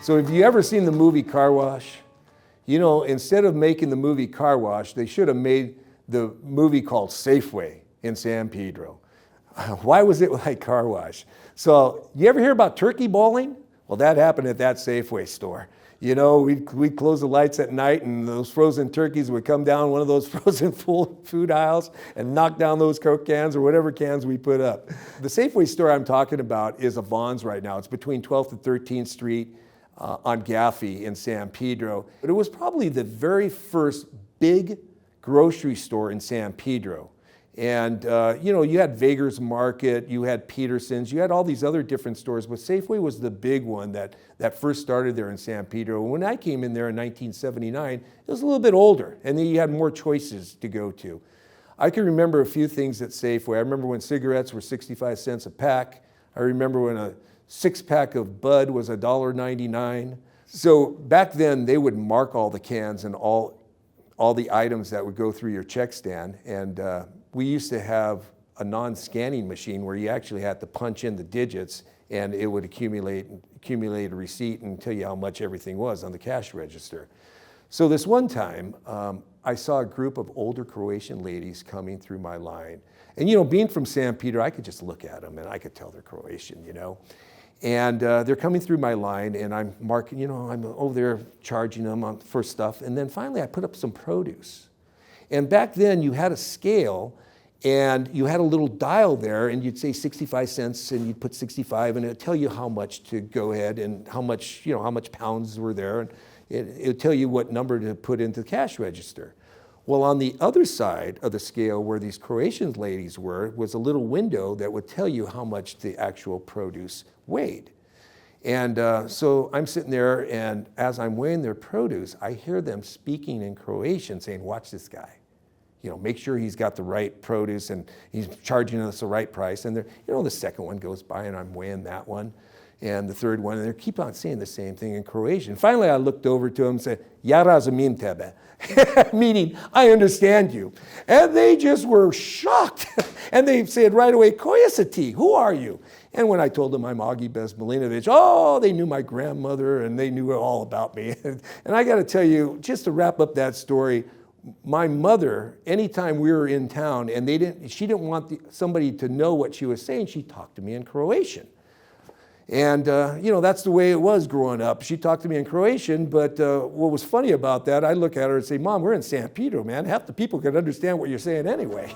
So have you ever seen the movie Carwash? You know, instead of making the movie Carwash, they should have made the movie called Safeway in San Pedro. Why was it like Carwash? So you ever hear about turkey bowling? Well, that happened at that Safeway store. You know, we'd close the lights at night and those frozen turkeys would come down one of those frozen food aisles and knock down those Coke cans or whatever cans we put up. The Safeway store I'm talking about is a Vons right now. It's between 12th and 13th Street on Gaffey in San Pedro. But it was probably the very first big grocery store in San Pedro. And, you know, you had Vager's Market, you had Peterson's, you had all these other different stores, but Safeway was the big one that first started there in San Pedro. When I came in there in 1979, it was a little bit older, and then you had more choices to go to. I can remember a few things at Safeway. I remember when cigarettes were 65 cents a pack. I remember when a 6-pack of Bud was $1.99. So back then, they would mark all the cans and all the items that would go through your check stand, and we used to have a non-scanning machine where you actually had to punch in the digits and it would accumulate a receipt and tell you how much everything was on the cash register. So this one time, I saw a group of older Croatian ladies coming through my line. And you know, being from San Pedro, I could just look at them and I could tell they're Croatian, you know. And they're coming through my line and I'm marking, you know, I'm over there charging them for stuff. And then finally I put up some produce. And back then you had a scale and you had a little dial there and you'd say 65 cents and you'd put 65 and it'd tell you how much to go ahead and how much, you know, how much pounds were there. And it would tell you what number to put into the cash register. Well, on the other side of the scale where these Croatian ladies were was a little window that would tell you how much the actual produce weighed. And so I'm sitting there and as I'm weighing their produce, I hear them speaking in Croatian saying, watch this guy. You know, make sure he's got the right produce and he's charging us the right price. And you know, the second one goes by and I'm weighing that one. And the third one, and they keep on saying the same thing in Croatian. Finally, I looked over to him and said, Ja razumim tebe, meaning, I understand you. And they just were shocked. And they said right away, Koja si ti, who are you? And when I told them I'm Augie Bezmalinovich, oh, they knew my grandmother and they knew all about me. And I got to tell you, just to wrap up that story, my mother, anytime we were in town and she didn't want somebody to know what she was saying, she talked to me in Croatian. And, you know, that's the way it was growing up. She talked to me in Croatian, but what was funny about that, I look at her and say, Mom, we're in San Pedro, man. Half the people can understand what you're saying anyway.